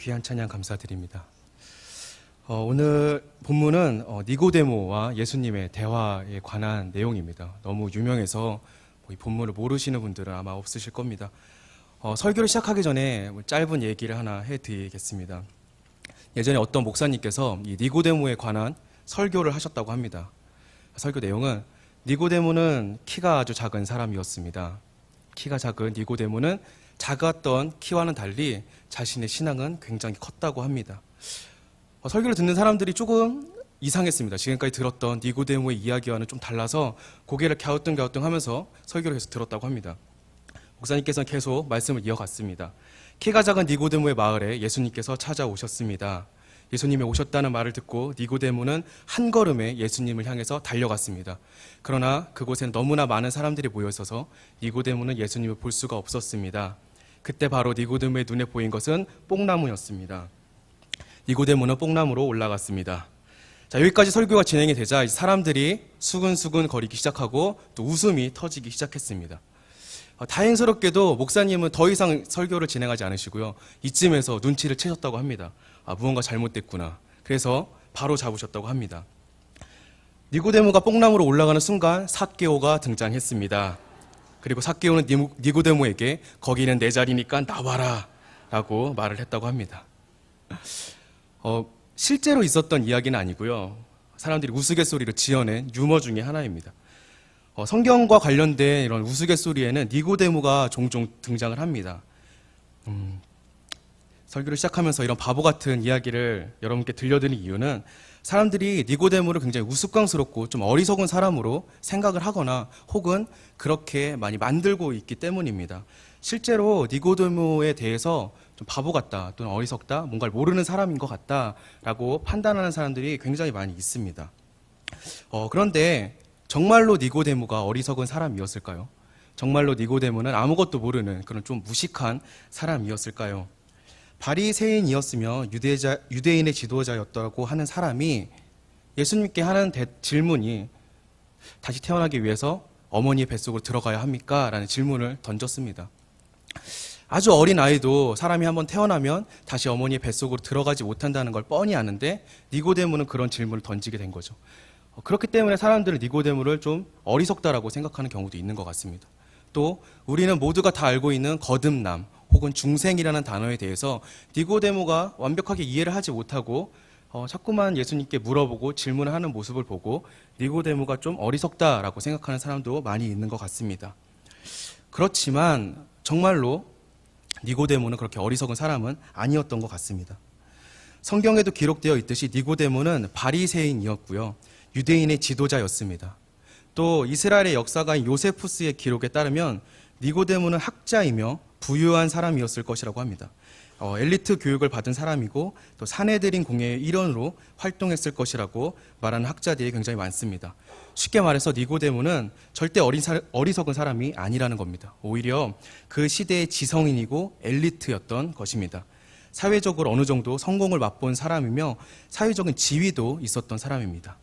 귀한 찬양 감사드립니다. 오늘 본문은 니고데모와 예수님의 대화에 관한 내용입니다. 너무 유명해서 이 본문을 모르시는 분들은 아마 없으실 겁니다. 설교를 시작하기 전에 짧은 얘기를 하나 해드리겠습니다. 예전에 어떤 목사님께서 이 니고데모에 관한 설교를 하셨다고 합니다. 설교 내용은 니고데모는 키가 아주 작은 사람이었습니다. 키가 작은 니고데모는 작았던 키와는 달리 자신의 신앙은 굉장히 컸다고 합니다. 설교를 듣는 사람들이 조금 이상했습니다. 지금까지 들었던 니고데모의 이야기와는 좀 달라서 고개를 갸우뚱갸우뚱하면서 설교를 계속 들었다고 합니다. 목사님께서는 계속 말씀을 이어갔습니다. 키가 작은 니고데모의 마을에 예수님께서 찾아오셨습니다. 예수님이 오셨다는 말을 듣고 니고데모는 한 걸음에 예수님을 향해서 달려갔습니다. 그러나 그곳엔 너무나 많은 사람들이 모여 있어서 니고데모는 예수님을 볼 수가 없었습니다. 그때 바로 니고데모의 눈에 보인 것은 뽕나무였습니다. 니고데모는 뽕나무로 올라갔습니다. 자, 여기까지 설교가 진행이 되자 사람들이 수근수근 거리기 시작하고 또 웃음이 터지기 시작했습니다. 다행스럽게도 목사님은 더 이상 설교를 진행하지 않으시고요. 이쯤에서 눈치를 채셨다고 합니다. 무언가 잘못됐구나. 그래서 바로 잡으셨다고 합니다. 니고데모가 뽕나무로 올라가는 순간 삭개오가 등장했습니다. 그리고 삭개오는 니고데모에게 거기는 내 자리니까 나와라 라고 말을 했다고 합니다. 실제로 있었던 이야기는 아니고요. 사람들이 우스갯소리로 지어낸 유머 중에 하나입니다. 성경과 관련된 이런 우스갯소리에는 니고데모가 종종 등장을 합니다. 설교를 시작하면서 이런 바보 같은 이야기를 여러분께 들려드리는 이유는 사람들이 니고데모를 굉장히 우스꽝스럽고 좀 어리석은 사람으로 생각을 하거나 혹은 그렇게 많이 만들고 있기 때문입니다. 실제로 니고데모에 대해서 좀 바보 같다 또는 어리석다, 뭔가를 모르는 사람인 것 같다라고 판단하는 사람들이 굉장히 많이 있습니다. 그런데 정말로 니고데모가 어리석은 사람이었을까요? 정말로 니고데모는 아무것도 모르는 그런 좀 무식한 사람이었을까요? 바리새인이었으며 유대인의 지도자였다고 하는 사람이 예수님께 하는 질문이 다시 태어나기 위해서 어머니의 뱃속으로 들어가야 합니까? 라는 질문을 던졌습니다. 아주 어린 아이도 사람이 한번 태어나면 다시 어머니의 뱃속으로 들어가지 못한다는 걸 뻔히 아는데 니고데모는 그런 질문을 던지게 된 거죠. 그렇기 때문에 사람들은 니고데모를 좀 어리석다라고 생각하는 경우도 있는 것 같습니다. 또 우리는 모두가 다 알고 있는 거듭남 혹은 중생이라는 단어에 대해서 니고데모가 완벽하게 이해를 하지 못하고 자꾸만 예수님께 물어보고 질문을 하는 모습을 보고 니고데모가 좀 어리석다라고 생각하는 사람도 많이 있는 것 같습니다. 그렇지만 정말로 니고데모는 그렇게 어리석은 사람은 아니었던 것 같습니다. 성경에도 기록되어 있듯이 니고데모는 바리새인이었고요. 유대인의 지도자였습니다. 또 이스라엘의 역사가인 요세푸스의 기록에 따르면 니고데모는 학자이며 부유한 사람이었을 것이라고 합니다. 엘리트 교육을 받은 사람이고 또 사내들인 공예의 일원으로 활동했을 것이라고 말하는 학자들이 굉장히 많습니다. 쉽게 말해서 니고데모는 절대 어리석은 사람이 아니라는 겁니다. 오히려 그 시대의 지성인이고 엘리트였던 것입니다. 사회적으로 어느 정도 성공을 맛본 사람이며 사회적인 지위도 있었던 사람입니다.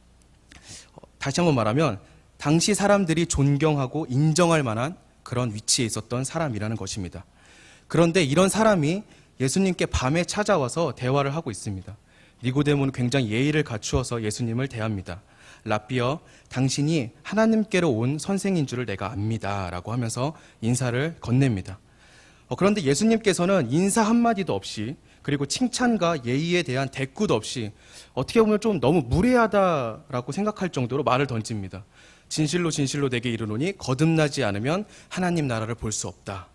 다시 한번 말하면 당시 사람들이 존경하고 인정할 만한 그런 위치에 있었던 사람이라는 것입니다. 그런데 이런 사람이 예수님께 밤에 찾아와서 대화를 하고 있습니다. 니고데모는 굉장히 예의를 갖추어서 예수님을 대합니다. 라삐어, 당신이 하나님께로 온 선생인 줄을 내가 압니다 라고 하면서 인사를 건넵니다. 그런데 예수님께서는 인사 한마디도 없이 그리고 칭찬과 예의에 대한 대꾸도 없이 어떻게 보면 좀 너무 무례하다라고 생각할 정도로 말을 던집니다. 진실로 진실로 내게 이르노니 거듭나지 않으면 하나님 나라를 볼 수 없다.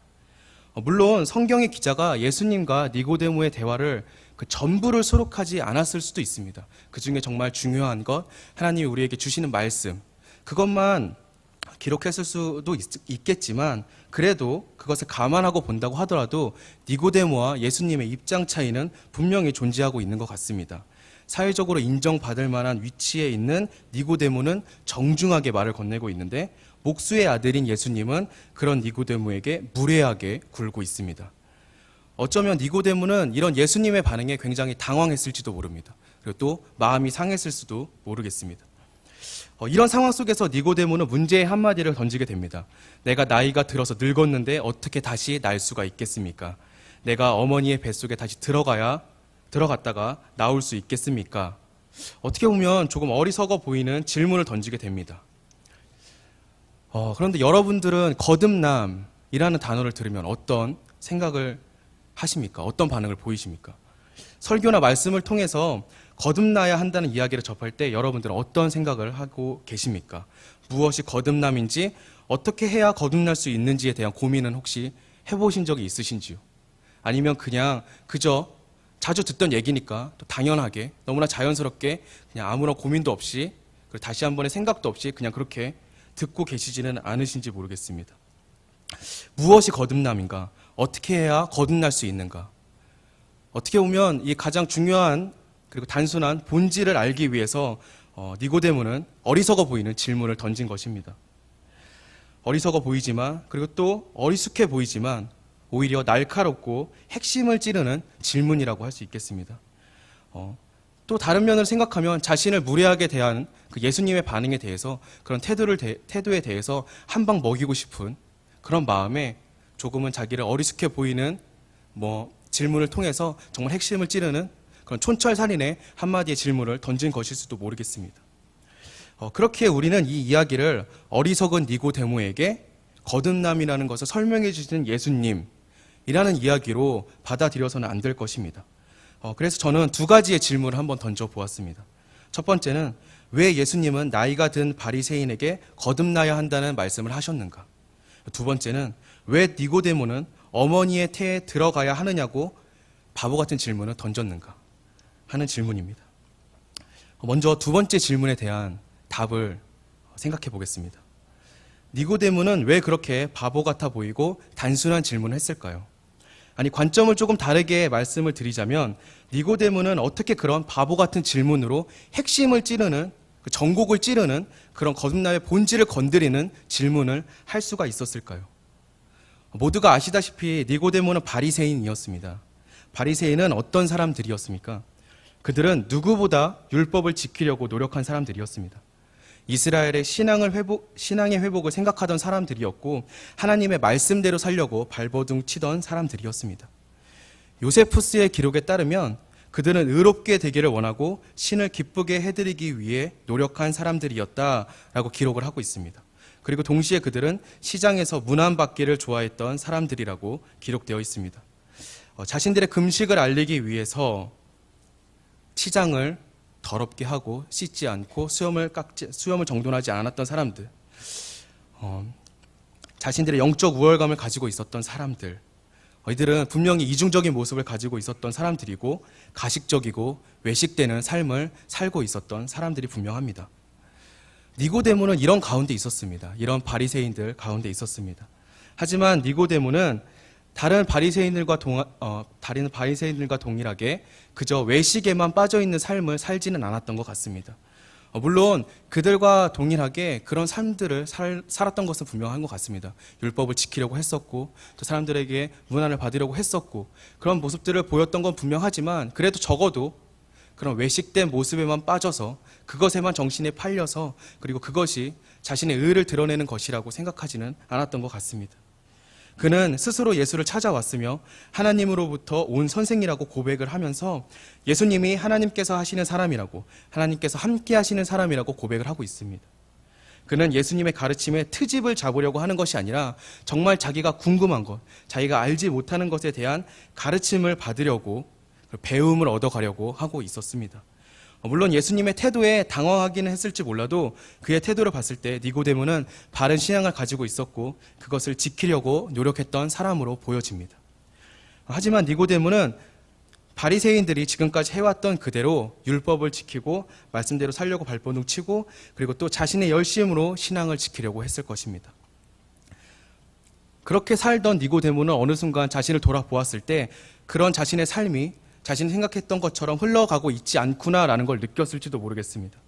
물론 성경의 기자가 예수님과 니고데모의 대화를 그 전부를 수록하지 않았을 수도 있습니다. 그 중에 정말 중요한 것, 하나님이 우리에게 주시는 말씀, 그것만 기록했을 수도 있겠지만 그래도 그것을 감안하고 본다고 하더라도 니고데모와 예수님의 입장 차이는 분명히 존재하고 있는 것 같습니다. 사회적으로 인정받을 만한 위치에 있는 니고데모는 정중하게 말을 건네고 있는데 목수의 아들인 예수님은 그런 니고데모에게 무례하게 굴고 있습니다. 어쩌면 니고데모는 이런 예수님의 반응에 굉장히 당황했을지도 모릅니다. 그리고 또 마음이 상했을 수도 모르겠습니다. 이런 상황 속에서 니고데모는 문제의 한마디를 던지게 됩니다. 내가 나이가 들어서 늙었는데 어떻게 다시 날 수가 있겠습니까? 내가 어머니의 뱃속에 다시 들어가야 들어갔다가 나올 수 있겠습니까? 어떻게 보면 조금 어리석어 보이는 질문을 던지게 됩니다. 그런데 여러분들은 거듭남이라는 단어를 들으면 어떤 생각을 하십니까? 어떤 반응을 보이십니까? 설교나 말씀을 통해서 거듭나야 한다는 이야기를 접할 때 여러분들은 어떤 생각을 하고 계십니까? 무엇이 거듭남인지, 어떻게 해야 거듭날 수 있는지에 대한 고민은 혹시 해보신 적이 있으신지요? 아니면 그냥 그저 자주 듣던 얘기니까 또 당연하게 너무나 자연스럽게 그냥 아무런 고민도 없이 그리고 다시 한 번의 생각도 없이 그냥 그렇게 듣고 계시지는 않으신지 모르겠습니다. 무엇이 거듭남인가? 어떻게 해야 거듭날 수 있는가? 어떻게 보면 이 가장 중요한 그리고 단순한 본질을 알기 위해서 니고데모는 어리석어 보이는 질문을 던진 것입니다. 어리석어 보이지만 그리고 또 어리숙해 보이지만 오히려 날카롭고 핵심을 찌르는 질문이라고 할 수 있겠습니다. 또 다른 면을 생각하면 자신을 무례하게 대한 그 예수님의 반응에 대해서 그런 태도에 대해서 한 방 먹이고 싶은 그런 마음에 조금은 자기를 어리숙해 보이는 질문을 통해서 정말 핵심을 찌르는 그런 촌철살인의 한마디의 질문을 던진 것일 수도 모르겠습니다. 그렇게 우리는 이 이야기를 어리석은 니고데모에게 거듭남이라는 것을 설명해 주시는 예수님이라는 이야기로 받아들여서는 안 될 것입니다. 그래서 저는 두 가지의 질문을 한번 던져보았습니다. 첫 번째는 왜 예수님은 나이가 든 바리새인에게 거듭나야 한다는 말씀을 하셨는가? 두 번째는 왜 니고데모는 어머니의 태에 들어가야 하느냐고 바보 같은 질문을 던졌는가 하는 질문입니다. 먼저 두 번째 질문에 대한 답을 생각해 보겠습니다. 니고데모는 왜 그렇게 바보 같아 보이고 단순한 질문을 했을까요? 아니, 관점을 조금 다르게 말씀을 드리자면 니고데모는 어떻게 그런 바보 같은 질문으로 핵심을 찌르는, 전곡을 찌르는 그런 거듭남의 본질을 건드리는 질문을 할 수가 있었을까요? 모두가 아시다시피 니고데모는 바리새인이었습니다. 바리새인은 어떤 사람들이었습니까? 그들은 누구보다 율법을 지키려고 노력한 사람들이었습니다. 이스라엘의 신앙의 회복을 생각하던 사람들이었고 하나님의 말씀대로 살려고 발버둥 치던 사람들이었습니다. 요세푸스의 기록에 따르면 그들은 의롭게 되기를 원하고 신을 기쁘게 해드리기 위해 노력한 사람들이었다라고 기록을 하고 있습니다. 그리고 동시에 그들은 시장에서 문안받기를 좋아했던 사람들이라고 기록되어 있습니다. 자신들의 금식을 알리기 위해서 시장을 더럽게 하고 씻지 않고 수염을 정돈하지 않았던 사람들, 자신들의 영적 우월감을 가지고 있었던 사람들, 이들은 분명히 이중적인 모습을 가지고 있었던 사람들이고 가식적이고 외식되는 삶을 살고 있었던 사람들이 분명합니다. 니고데모는 이런 가운데 있었습니다. 이런 바리새인들 가운데 있었습니다. 하지만 니고데모는 다른 바리새인들과 동일하게 그저 외식에만 빠져있는 삶을 살지는 않았던 것 같습니다. 물론 그들과 동일하게 그런 삶들을 살았던 것은 분명한 것 같습니다. 율법을 지키려고 했었고 또 사람들에게 문안을 받으려고 했었고 그런 모습들을 보였던 건 분명하지만 그래도 적어도 그런 외식된 모습에만 빠져서 그것에만 정신에 팔려서 그리고 그것이 자신의 의를 드러내는 것이라고 생각하지는 않았던 것 같습니다. 그는 스스로 예수를 찾아왔으며 하나님으로부터 온 선생이라고 고백을 하면서 예수님이 하나님께서 하시는 사람이라고, 하나님께서 함께 하시는 사람이라고 고백을 하고 있습니다. 그는 예수님의 가르침에 트집을 잡으려고 하는 것이 아니라 정말 자기가 궁금한 것, 자기가 알지 못하는 것에 대한 가르침을 받으려고, 배움을 얻어가려고 하고 있었습니다. 물론 예수님의 태도에 당황하기는 했을지 몰라도 그의 태도를 봤을 때 니고데모는 바른 신앙을 가지고 있었고 그것을 지키려고 노력했던 사람으로 보여집니다. 하지만 니고데모는 바리새인들이 지금까지 해왔던 그대로 율법을 지키고 말씀대로 살려고 발버둥 치고 그리고 또 자신의 열심으로 신앙을 지키려고 했을 것입니다. 그렇게 살던 니고데모는 어느 순간 자신을 돌아보았을 때 그런 자신의 삶이 자신이 생각했던 것처럼 흘러가고 있지 않구나라는 걸 느꼈을지도 모르겠습니다.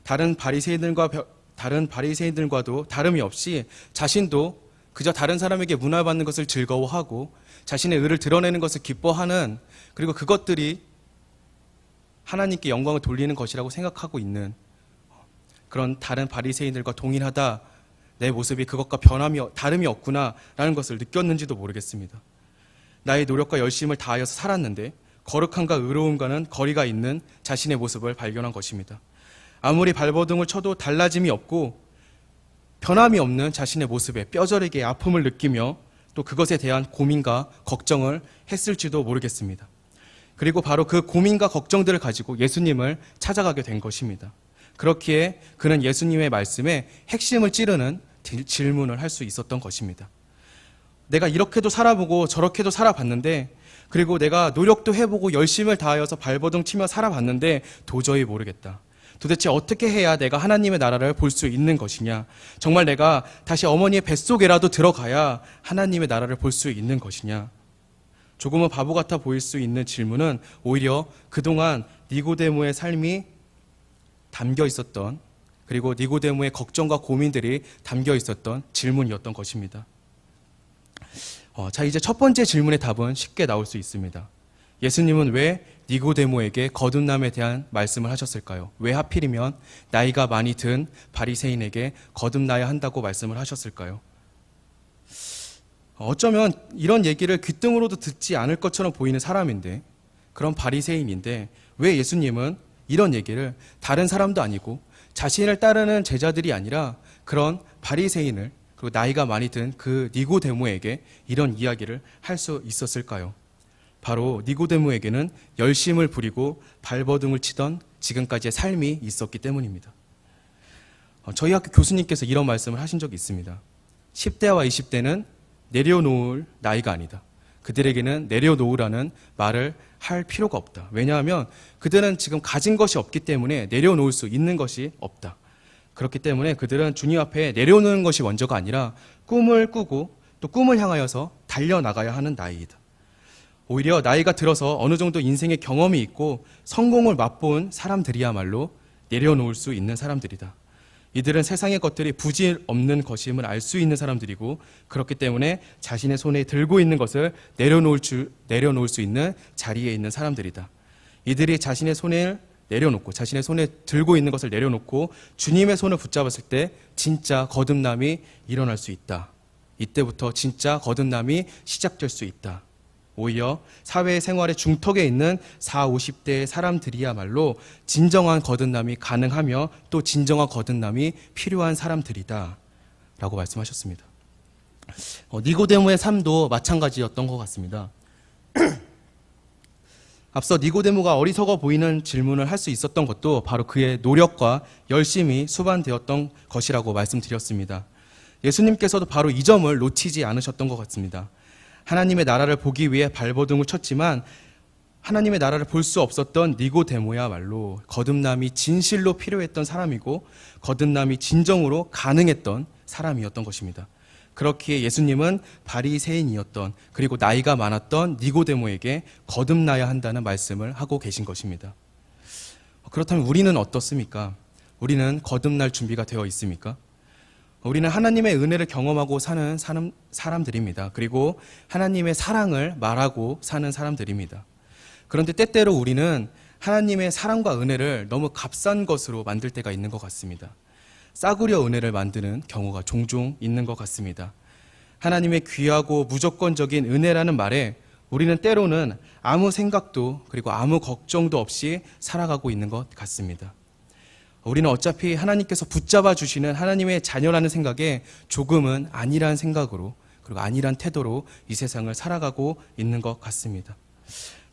다른 바리새인들과도 다름이 없이 자신도 그저 다른 사람에게 문화받는 것을 즐거워하고 자신의 의를 드러내는 것을 기뻐하는 그리고 그것들이 하나님께 영광을 돌리는 것이라고 생각하고 있는 그런 다른 바리새인들과 동일하다, 내 모습이 그것과 다름이 없구나라는 것을 느꼈는지도 모르겠습니다. 나의 노력과 열심을 다하여서 살았는데 거룩함과 의로움과는 거리가 있는 자신의 모습을 발견한 것입니다. 아무리 발버둥을 쳐도 달라짐이 없고 변함이 없는 자신의 모습에 뼈저리게 아픔을 느끼며 또 그것에 대한 고민과 걱정을 했을지도 모르겠습니다. 그리고 바로 그 고민과 걱정들을 가지고 예수님을 찾아가게 된 것입니다. 그렇기에 그는 예수님의 말씀에 핵심을 찌르는 질문을 할 수 있었던 것입니다. 내가 이렇게도 살아보고 저렇게도 살아봤는데, 그리고 내가 노력도 해보고 열심을 다하여서 발버둥 치며 살아봤는데 도저히 모르겠다. 도대체 어떻게 해야 내가 하나님의 나라를 볼 수 있는 것이냐? 정말 내가 다시 어머니의 뱃속에라도 들어가야 하나님의 나라를 볼 수 있는 것이냐? 조금은 바보 같아 보일 수 있는 질문은 오히려 그동안 니고데모의 삶이 담겨 있었던, 그리고 니고데모의 걱정과 고민들이 담겨 있었던 질문이었던 것입니다. 자, 이제 첫 번째 질문의 답은 쉽게 나올 수 있습니다. 예수님은 왜 니고데모에게 거듭남에 대한 말씀을 하셨을까요? 왜 하필이면 나이가 많이 든 바리새인에게 거듭나야 한다고 말씀을 하셨을까요? 어쩌면 이런 얘기를 귓등으로도 듣지 않을 것처럼 보이는 사람인데, 그런 바리새인인데 왜 예수님은 이런 얘기를 다른 사람도 아니고 자신을 따르는 제자들이 아니라 그런 바리새인을, 그리고 나이가 많이 든 그 니고데모에게 이런 이야기를 할 수 있었을까요? 바로 니고데모에게는 열심을 부리고 발버둥을 치던 지금까지의 삶이 있었기 때문입니다. 저희 학교 교수님께서 이런 말씀을 하신 적이 있습니다. 10대와 20대는 내려놓을 나이가 아니다. 그들에게는 내려놓으라는 말을 할 필요가 없다. 왜냐하면 그들은 지금 가진 것이 없기 때문에 내려놓을 수 있는 것이 없다. 그렇기 때문에 그들은 주님 앞에 내려놓는 것이 먼저가 아니라 꿈을 꾸고 또 꿈을 향하여서 달려나가야 하는 나이이다. 오히려 나이가 들어서 어느 정도 인생의 경험이 있고 성공을 맛본 사람들이야말로 내려놓을 수 있는 사람들이다. 이들은 세상의 것들이 부질 없는 것임을 알 수 있는 사람들이고, 그렇기 때문에 자신의 손에 들고 있는 것을 내려놓을 수 있는 자리에 있는 사람들이다. 이들이 자신의 손을 내려놓고, 자신의 손에 들고 있는 것을 내려놓고 주님의 손을 붙잡았을 때 진짜 거듭남이 일어날 수 있다. 이때부터 진짜 거듭남이 시작될 수 있다. 오히려 사회생활의 중턱에 있는 40, 50대의 사람들이야말로 진정한 거듭남이 가능하며 또 진정한 거듭남이 필요한 사람들이다 라고 말씀하셨습니다. 니고데모의 삶도 마찬가지였던 것 같습니다. 앞서 니고데모가 어리석어 보이는 질문을 할 수 있었던 것도 바로 그의 노력과 열심이 수반되었던 것이라고 말씀드렸습니다. 예수님께서도 바로 이 점을 놓치지 않으셨던 것 같습니다. 하나님의 나라를 보기 위해 발버둥을 쳤지만 하나님의 나라를 볼 수 없었던 니고데모야말로 거듭남이 진실로 필요했던 사람이고 거듭남이 진정으로 가능했던 사람이었던 것입니다. 그렇기에 예수님은 바리새인이었던, 그리고 나이가 많았던 니고데모에게 거듭나야 한다는 말씀을 하고 계신 것입니다. 그렇다면 우리는 어떻습니까? 우리는 거듭날 준비가 되어 있습니까? 우리는 하나님의 은혜를 경험하고 사는 사람들입니다. 그리고 하나님의 사랑을 말하고 사는 사람들입니다. 그런데 때때로 우리는 하나님의 사랑과 은혜를 너무 값싼 것으로 만들 때가 있는 것 같습니다. 싸구려 은혜를 만드는 경우가 종종 있는 것 같습니다. 하나님의 귀하고 무조건적인 은혜라는 말에 우리는 때로는 아무 생각도 그리고 아무 걱정도 없이 살아가고 있는 것 같습니다. 우리는 어차피 하나님께서 붙잡아 주시는 하나님의 자녀라는 생각에 조금은 아니란 생각으로, 그리고 아니란 태도로 이 세상을 살아가고 있는 것 같습니다.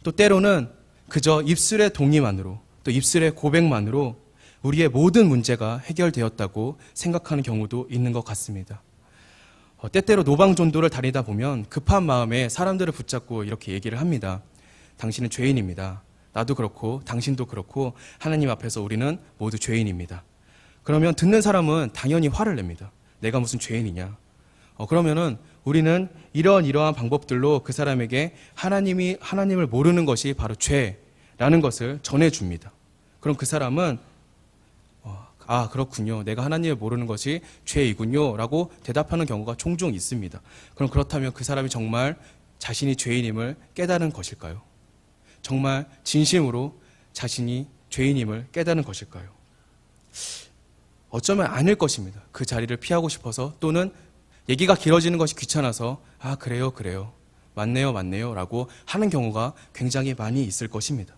또 때로는 그저 입술의 동의만으로, 또 입술의 고백만으로 우리의 모든 문제가 해결되었다고 생각하는 경우도 있는 것 같습니다. 때때로 노방전도를 다니다 보면 급한 마음에 사람들을 붙잡고 이렇게 얘기를 합니다. 당신은 죄인입니다. 나도 그렇고 당신도 그렇고 하나님 앞에서 우리는 모두 죄인입니다. 그러면 듣는 사람은 당연히 화를 냅니다. 내가 무슨 죄인이냐. 그러면은 우리는 이러한 방법들로 그 사람에게 하나님을 모르는 것이 바로 죄라는 것을 전해줍니다. 그럼 그 사람은 그렇군요. 내가 하나님을 모르는 것이 죄이군요 라고 대답하는 경우가 종종 있습니다. 그럼 그렇다면 그 사람이 정말 자신이 죄인임을 깨달은 것일까요? 정말 진심으로 자신이 죄인임을 깨달은 것일까요? 어쩌면 아닐 것입니다. 그 자리를 피하고 싶어서, 또는 얘기가 길어지는 것이 귀찮아서 그래요 맞네요, 맞네요 라고 하는 경우가 굉장히 많이 있을 것입니다.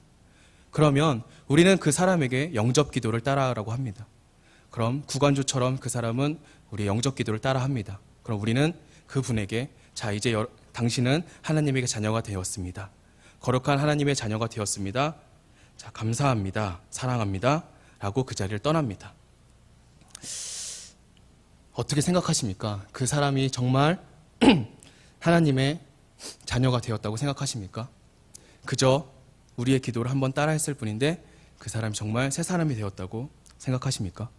그러면 우리는 그 사람에게 영접 기도를 따라하라고 합니다. 그럼 구간주처럼 그 사람은 우리 영접 기도를 따라합니다. 그럼 우리는 그분에게 자 이제 당신은 하나님에게 자녀가 되었습니다. 거룩한 하나님의 자녀가 되었습니다. 자 감사합니다. 사랑합니다. 라고 그 자리를 떠납니다. 어떻게 생각하십니까? 그 사람이 정말 하나님의 자녀가 되었다고 생각하십니까? 그저 우리의 기도를 한번 따라했을 뿐인데 그 사람이 정말 새 사람이 되었다고 생각하십니까?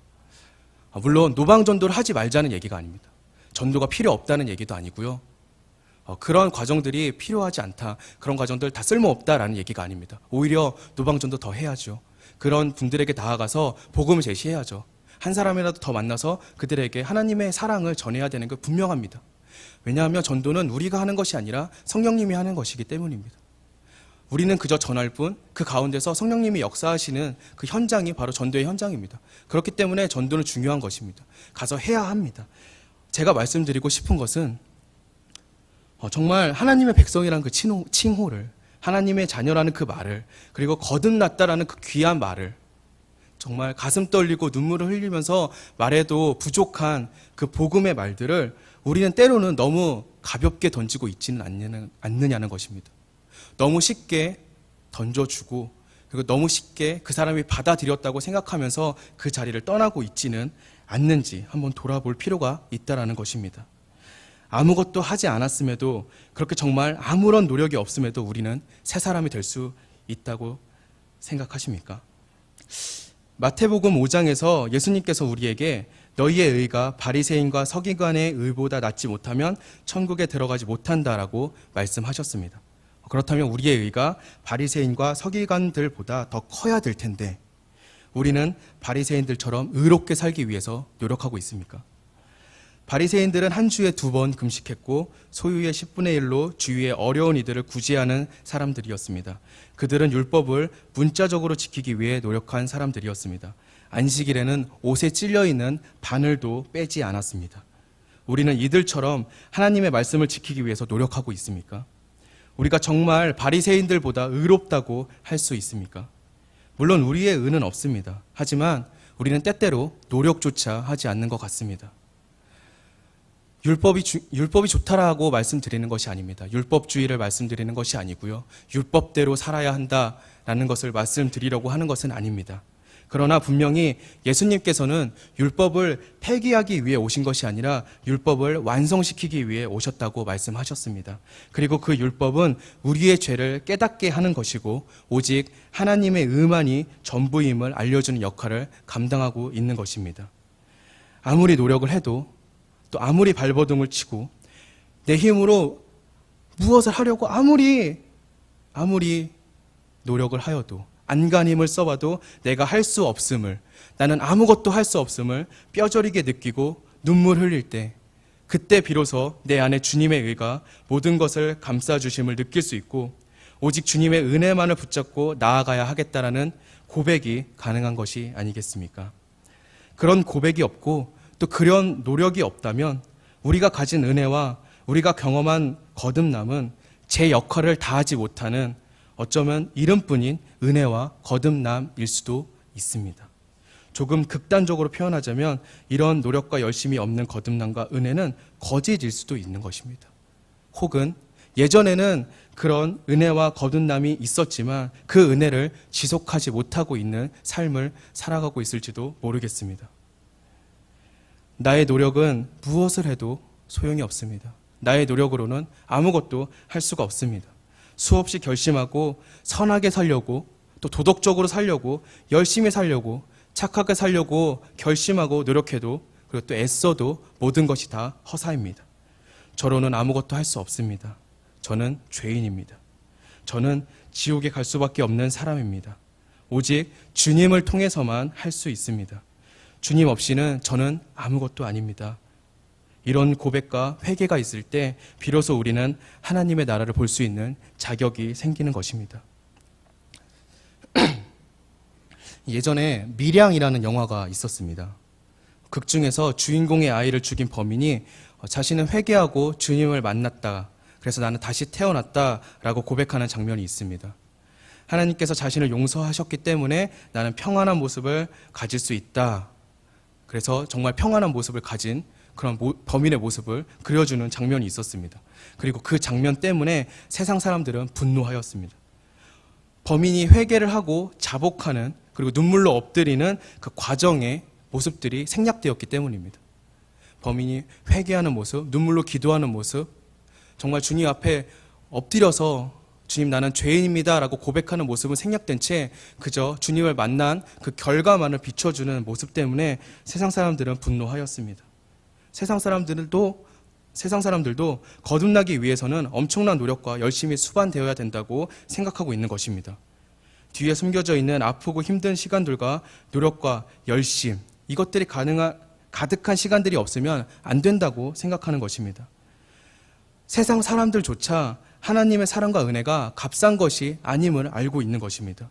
물론 노방전도를 하지 말자는 얘기가 아닙니다. 전도가 필요 없다는 얘기도 아니고요. 그런 과정들이 필요하지 않다. 그런 과정들 다 쓸모없다라는 얘기가 아닙니다. 오히려 노방전도 더 해야죠. 그런 분들에게 나아가서 복음을 제시해야죠. 한 사람이라도 더 만나서 그들에게 하나님의 사랑을 전해야 되는 게 분명합니다. 왜냐하면 전도는 우리가 하는 것이 아니라 성령님이 하는 것이기 때문입니다. 우리는 그저 전할 뿐 그 가운데서 성령님이 역사하시는 그 현장이 바로 전도의 현장입니다. 그렇기 때문에 전도는 중요한 것입니다. 가서 해야 합니다. 제가 말씀드리고 싶은 것은 정말 하나님의 백성이라는 그 칭호를, 하나님의 자녀라는 그 말을, 그리고 거듭났다라는 그 귀한 말을 정말 가슴 떨리고 눈물을 흘리면서 말해도 부족한 그 복음의 말들을 우리는 때로는 너무 가볍게 던지고 있지는 않느냐는 것입니다. 너무 쉽게 던져주고 그리고 너무 쉽게 그 사람이 받아들였다고 생각하면서 그 자리를 떠나고 있지는 않는지 한번 돌아볼 필요가 있다는 것입니다. 아무것도 하지 않았음에도 그렇게 정말 아무런 노력이 없음에도 우리는 새 사람이 될 수 있다고 생각하십니까? 마태복음 5장에서 예수님께서 우리에게 너희의 의가 바리새인과 서기관의 의보다 낫지 못하면 천국에 들어가지 못한다라고 말씀하셨습니다. 그렇다면 우리의 의가 바리새인과 서기관들보다 더 커야 될 텐데 우리는 바리새인들처럼 의롭게 살기 위해서 노력하고 있습니까? 바리새인들은 한 주에 2번 금식했고 소유의 10분의 1로 주위의 어려운 이들을 구제하는 사람들이었습니다. 그들은 율법을 문자적으로 지키기 위해 노력한 사람들이었습니다. 안식일에는 옷에 찔려있는 바늘도 빼지 않았습니다. 우리는 이들처럼 하나님의 말씀을 지키기 위해서 노력하고 있습니까? 우리가 정말 바리새인들보다 의롭다고 할 수 있습니까? 물론 우리의 의는 없습니다. 하지만 우리는 때때로 노력조차 하지 않는 것 같습니다. 율법이 좋다라고 말씀드리는 것이 아닙니다. 율법주의를 말씀드리는 것이 아니고요. 율법대로 살아야 한다라는 것을 말씀드리려고 하는 것은 아닙니다. 그러나 분명히 예수님께서는 율법을 폐기하기 위해 오신 것이 아니라 율법을 완성시키기 위해 오셨다고 말씀하셨습니다. 그리고 그 율법은 우리의 죄를 깨닫게 하는 것이고 오직 하나님의 의만이 전부임을 알려주는 역할을 감당하고 있는 것입니다. 아무리 노력을 해도 또 아무리 발버둥을 치고 내 힘으로 무엇을 하려고 아무리 노력을 하여도 안간힘을 써봐도 내가 할 수 없음을, 나는 아무것도 할 수 없음을 뼈저리게 느끼고 눈물 흘릴 때 그때 비로소 내 안에 주님의 의가 모든 것을 감싸주심을 느낄 수 있고 오직 주님의 은혜만을 붙잡고 나아가야 하겠다라는 고백이 가능한 것이 아니겠습니까? 그런 고백이 없고 또 그런 노력이 없다면 우리가 가진 은혜와 우리가 경험한 거듭남은 제 역할을 다하지 못하는 어쩌면 이름뿐인 은혜와 거듭남일 수도 있습니다. 조금 극단적으로 표현하자면 이런 노력과 열심이 없는 거듭남과 은혜는 거짓일 수도 있는 것입니다. 혹은 예전에는 그런 은혜와 거듭남이 있었지만 그 은혜를 지속하지 못하고 있는 삶을 살아가고 있을지도 모르겠습니다. 나의 노력은 무엇을 해도 소용이 없습니다. 나의 노력으로는 아무것도 할 수가 없습니다. 수없이 결심하고 선하게 살려고 또 도덕적으로 살려고 열심히 살려고 착하게 살려고 결심하고 노력해도 그리고 또 애써도 모든 것이 다 허사입니다. 저로는 아무것도 할 수 없습니다. 저는 죄인입니다. 저는 지옥에 갈 수밖에 없는 사람입니다. 오직 주님을 통해서만 할 수 있습니다. 주님 없이는 저는 아무것도 아닙니다. 이런 고백과 회개가 있을 때 비로소 우리는 하나님의 나라를 볼 수 있는 자격이 생기는 것입니다. 예전에 밀양이라는 영화가 있었습니다. 극 중에서 주인공의 아이를 죽인 범인이 자신은 회개하고 주님을 만났다. 그래서 나는 다시 태어났다라고 고백하는 장면이 있습니다. 하나님께서 자신을 용서하셨기 때문에 나는 평안한 모습을 가질 수 있다. 그래서 정말 평안한 모습을 가진 그런 범인의 모습을 그려주는 장면이 있었습니다. 그리고 그 장면 때문에 세상 사람들은 분노하였습니다. 범인이 회개를 하고 자복하는, 그리고 눈물로 엎드리는 그 과정의 모습들이 생략되었기 때문입니다. 범인이 회개하는 모습, 눈물로 기도하는 모습, 정말 주님 앞에 엎드려서 주님 나는 죄인입니다 라고 고백하는 모습은 생략된 채 그저 주님을 만난 그 결과만을 비춰주는 모습 때문에 세상 사람들은 분노하였습니다. 세상 사람들도 거듭나기 위해서는 엄청난 노력과 열심히 수반되어야 된다고 생각하고 있는 것입니다. 뒤에 숨겨져 있는 아프고 힘든 시간들과 노력과 열심, 이것들이 가득한 시간들이 없으면 안 된다고 생각하는 것입니다. 세상 사람들조차 하나님의 사랑과 은혜가 값싼 것이 아님을 알고 있는 것입니다.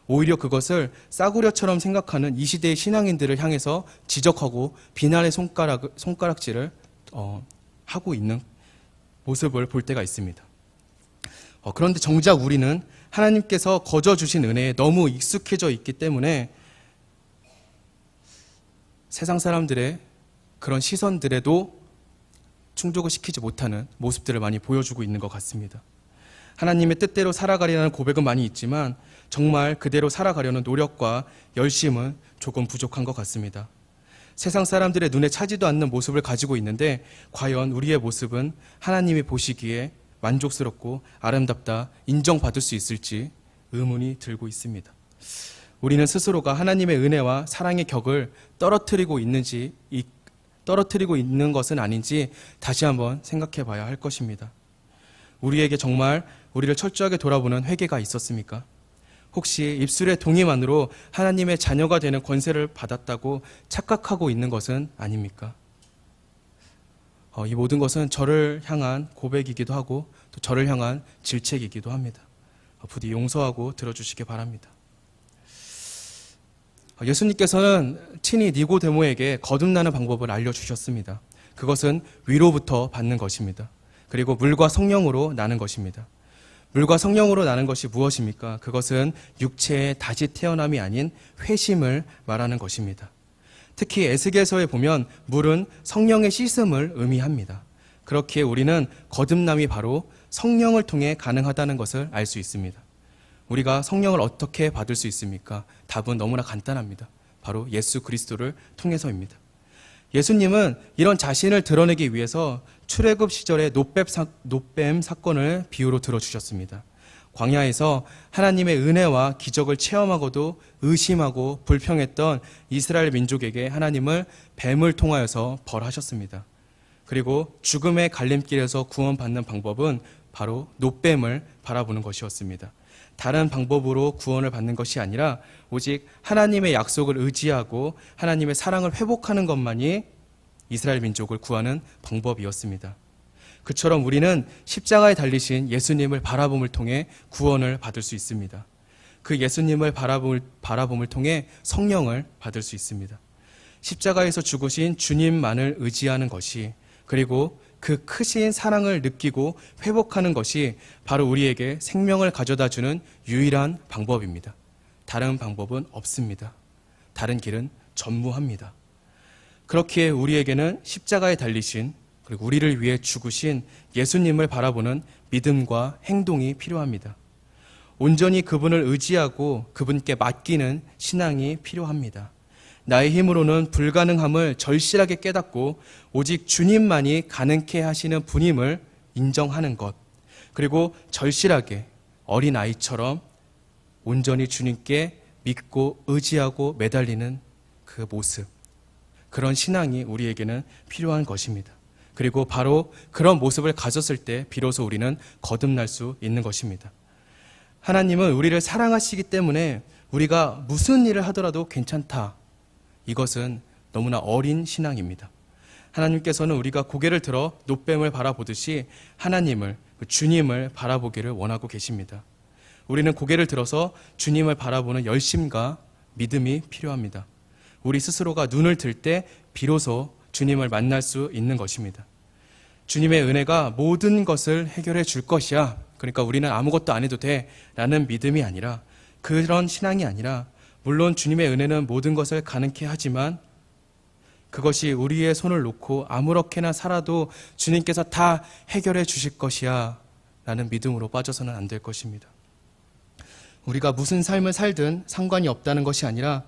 오히려 그것을 싸구려처럼 생각하는 이 시대의 신앙인들을 향해서 지적하고 비난의 손가락질을 하고 있는 모습을 볼 때가 있습니다. 그런데 정작 우리는 하나님께서 거저 주신 은혜에 너무 익숙해져 있기 때문에 세상 사람들의 그런 시선들에도 충족을 시키지 못하는 모습들을 많이 보여주고 있는 것 같습니다. 하나님의 뜻대로 살아가려는 고백은 많이 있지만 정말 그대로 살아가려는 노력과 열심은 조금 부족한 것 같습니다. 세상 사람들의 눈에 차지도 않는 모습을 가지고 있는데 과연 우리의 모습은 하나님이 보시기에 만족스럽고 아름답다 인정받을 수 있을지 의문이 들고 있습니다. 우리는 스스로가 하나님의 은혜와 사랑의 격을 떨어뜨리고 있는 것은 아닌지 다시 한번 생각해 봐야 할 것입니다. 우리에게 정말 우리를 철저하게 돌아보는 회개가 있었습니까? 혹시 입술의 동의만으로 하나님의 자녀가 되는 권세를 받았다고 착각하고 있는 것은 아닙니까? 이 모든 것은 저를 향한 고백이기도 하고 또 저를 향한 질책이기도 합니다. 부디 용서하고 들어주시기 바랍니다. 예수님께서는 친히 니고데모에게 거듭나는 방법을 알려주셨습니다. 그것은 위로부터 받는 것입니다. 그리고 물과 성령으로 나는 것입니다. 물과 성령으로 나는 것이 무엇입니까? 그것은 육체의 다시 태어남이 아닌 회심을 말하는 것입니다. 특히 에스겔서에 보면 물은 성령의 씻음을 의미합니다. 그렇기에 우리는 거듭남이 바로 성령을 통해 가능하다는 것을 알 수 있습니다. 우리가 성령을 어떻게 받을 수 있습니까? 답은 너무나 간단합니다. 바로 예수 그리스도를 통해서입니다. 예수님은 이런 자신을 드러내기 위해서 출애굽 시절의 노뱀 사건을 비유로 들어주셨습니다. 광야에서 하나님의 은혜와 기적을 체험하고도 의심하고 불평했던 이스라엘 민족에게 하나님을 뱀을 통하여서 벌하셨습니다. 그리고 죽음의 갈림길에서 구원받는 방법은 바로 노뱀을 바라보는 것이었습니다. 다른 방법으로 구원을 받는 것이 아니라 오직 하나님의 약속을 의지하고 하나님의 사랑을 회복하는 것만이 이스라엘 민족을 구하는 방법이었습니다. 그처럼 우리는 십자가에 달리신 예수님을 바라봄을 통해 구원을 받을 수 있습니다. 그 예수님을 바라봄을 통해 성령을 받을 수 있습니다. 십자가에서 죽으신 주님만을 의지하는 것이, 그리고 그 크신 사랑을 느끼고 회복하는 것이 바로 우리에게 생명을 가져다주는 유일한 방법입니다. 다른 방법은 없습니다. 다른 길은 전무합니다. 그렇기에 우리에게는 십자가에 달리신, 그리고 우리를 위해 죽으신 예수님을 바라보는 믿음과 행동이 필요합니다. 온전히 그분을 의지하고 그분께 맡기는 신앙이 필요합니다. 나의 힘으로는 불가능함을 절실하게 깨닫고 오직 주님만이 가능케 하시는 분임을 인정하는 것, 그리고 절실하게 어린아이처럼 온전히 주님께 믿고 의지하고 매달리는 그 모습, 그런 신앙이 우리에게는 필요한 것입니다. 그리고 바로 그런 모습을 가졌을 때 비로소 우리는 거듭날 수 있는 것입니다. 하나님은 우리를 사랑하시기 때문에 우리가 무슨 일을 하더라도 괜찮다. 이것은 너무나 어린 신앙입니다. 하나님께서는 우리가 고개를 들어 노뱀을 바라보듯이 하나님을, 주님을 바라보기를 원하고 계십니다. 우리는 고개를 들어서 주님을 바라보는 열심과 믿음이 필요합니다. 우리 스스로가 눈을 들 때 비로소 주님을 만날 수 있는 것입니다. 주님의 은혜가 모든 것을 해결해 줄 것이야. 그러니까 우리는 아무것도 안 해도 돼. 라는 믿음이 아니라, 그런 신앙이 아니라, 물론 주님의 은혜는 모든 것을 가능케 하지만 그것이 우리의 손을 놓고 아무렇게나 살아도 주님께서 다 해결해 주실 것이야 라는 믿음으로 빠져서는 안 될 것입니다. 우리가 무슨 삶을 살든 상관이 없다는 것이 아니라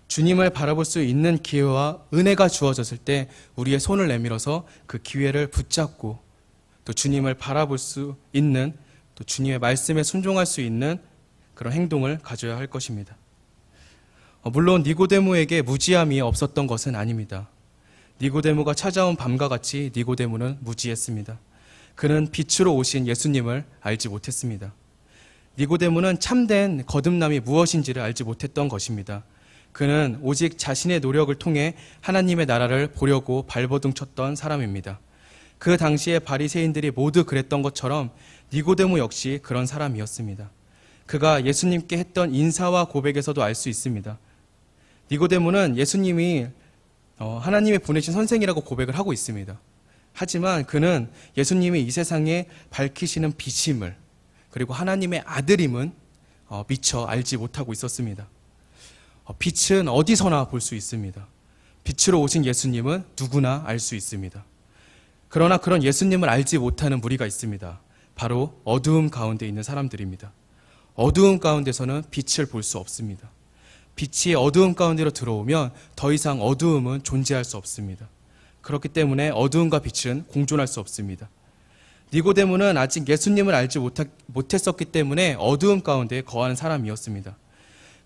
주님을 바라볼 수 있는 기회와 은혜가 주어졌을 때 우리의 손을 내밀어서 그 기회를 붙잡고 또 주님을 바라볼 수 있는, 또 주님의 말씀에 순종할 수 있는 그런 행동을 가져야 할 것입니다. 물론 니고데모에게 무지함이 없었던 것은 아닙니다. 니고데모가 찾아온 밤과 같이 니고데모는 무지했습니다. 그는 빛으로 오신 예수님을 알지 못했습니다. 니고데모는 참된 거듭남이 무엇인지를 알지 못했던 것입니다. 그는 오직 자신의 노력을 통해 하나님의 나라를 보려고 발버둥 쳤던 사람입니다. 그 당시에 바리새인들이 모두 그랬던 것처럼 니고데모 역시 그런 사람이었습니다. 그가 예수님께 했던 인사와 고백에서도 알 수 있습니다. 니고데모는 예수님이 하나님의 보내신 선생이라고 고백을 하고 있습니다. 하지만 그는 예수님이 이 세상에 밝히시는 빛임을, 그리고 하나님의 아들임은 미처 알지 못하고 있었습니다. 빛은 어디서나 볼 수 있습니다. 빛으로 오신 예수님은 누구나 알 수 있습니다. 그러나 그런 예수님을 알지 못하는 무리가 있습니다. 바로 어두움 가운데 있는 사람들입니다. 어두움 가운데서는 빛을 볼 수 없습니다. 빛이 어두움 가운데로 들어오면 더 이상 어두움은 존재할 수 없습니다. 그렇기 때문에 어두움과 빛은 공존할 수 없습니다. 니고데모는 아직 예수님을 알지 못했었기 때문에 어두움 가운데 거하는 사람이었습니다.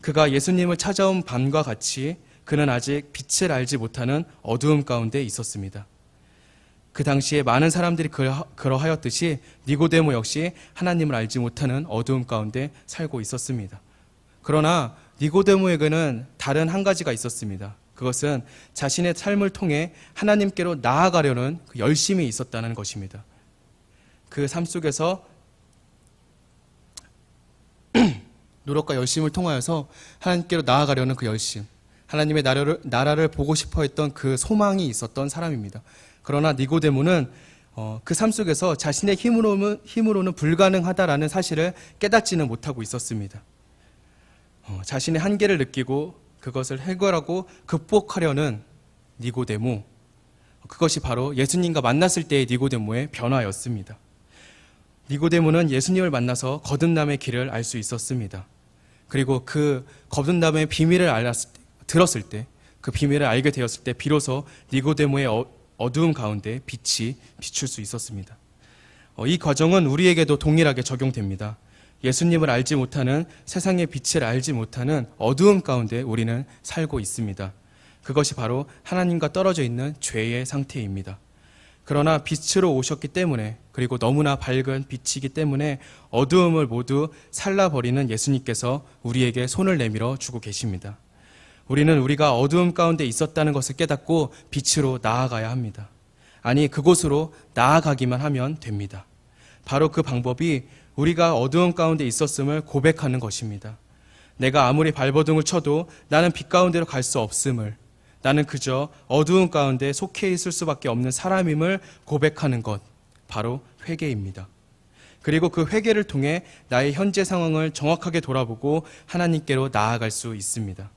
그가 예수님을 찾아온 밤과 같이 그는 아직 빛을 알지 못하는 어두움 가운데 있었습니다. 그 당시에 많은 사람들이 그러하였듯이 니고데모 역시 하나님을 알지 못하는 어두움 가운데 살고 있었습니다. 그러나 니고데모에게는 다른 한 가지가 있었습니다. 그것은 자신의 삶을 통해 하나님께로 나아가려는 그 열심이 있었다는 것입니다. 그 삶 속에서 노력과 열심을 통하여서 하나님께로 나아가려는 그 열심, 하나님의 나라를 보고 싶어 했던 그 소망이 있었던 사람입니다. 그러나 니고데모는 그 삶 속에서 자신의 힘으로는 불가능하다라는 사실을 깨닫지는 못하고 있었습니다. 자신의 한계를 느끼고 그것을 해결하고 극복하려는 니고데모, 그것이 바로 예수님과 만났을 때의 니고데모의 변화였습니다. 니고데모는 예수님을 만나서 거듭남의 길을 알 수 있었습니다. 그리고 그 거듭남의 비밀을 들었을 때, 그 비밀을 알게 되었을 때 비로소 니고데모의 어두움 가운데 빛이 비출 수 있었습니다. 이 과정은 우리에게도 동일하게 적용됩니다. 예수님을 알지 못하는, 세상의 빛을 알지 못하는 어두움 가운데 우리는 살고 있습니다. 그것이 바로 하나님과 떨어져 있는 죄의 상태입니다. 그러나 빛으로 오셨기 때문에, 그리고 너무나 밝은 빛이기 때문에 어두움을 모두 살라버리는 예수님께서 우리에게 손을 내밀어 주고 계십니다. 우리는 우리가 어두움 가운데 있었다는 것을 깨닫고 빛으로 나아가야 합니다. 아니, 그곳으로 나아가기만 하면 됩니다. 바로 그 방법이 우리가 어두움 가운데 있었음을 고백하는 것입니다. 내가 아무리 발버둥을 쳐도 나는 빛 가운데로 갈 수 없음을, 나는 그저 어두움 가운데 속해 있을 수밖에 없는 사람임을 고백하는 것, 바로 회개입니다. 그리고 그 회개를 통해 나의 현재 상황을 정확하게 돌아보고 하나님께로 나아갈 수 있습니다.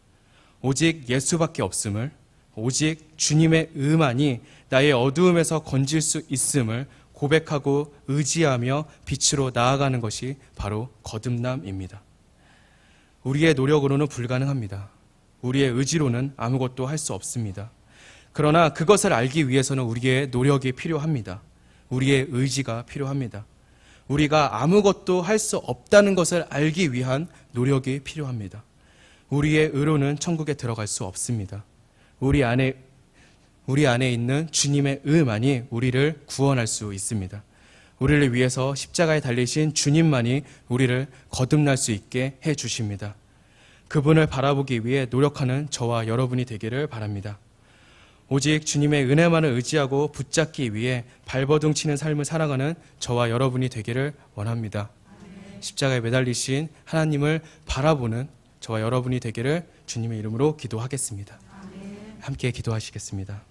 오직 예수밖에 없음을, 오직 주님의 의만이 나의 어두움에서 건질 수 있음을 고백하고 의지하며 빛으로 나아가는 것이 바로 거듭남입니다. 우리의 노력으로는 불가능합니다. 우리의 의지로는 아무것도 할 수 없습니다. 그러나 그것을 알기 위해서는 우리의 노력이 필요합니다. 우리의 의지가 필요합니다. 우리가 아무것도 할 수 없다는 것을 알기 위한 노력이 필요합니다. 우리의 의로는 천국에 들어갈 수 없습니다. 우리 안에 있는 주님의 의만이 우리를 구원할 수 있습니다. 우리를 위해서 십자가에 달리신 주님만이 우리를 거듭날 수 있게 해주십니다. 그분을 바라보기 위해 노력하는 저와 여러분이 되기를 바랍니다. 오직 주님의 은혜만을 의지하고 붙잡기 위해 발버둥 치는 삶을 살아가는 저와 여러분이 되기를 원합니다. 십자가에 매달리신 하나님을 바라보는 저와 여러분이 되기를 주님의 이름으로 기도하겠습니다. 함께 기도하시겠습니다.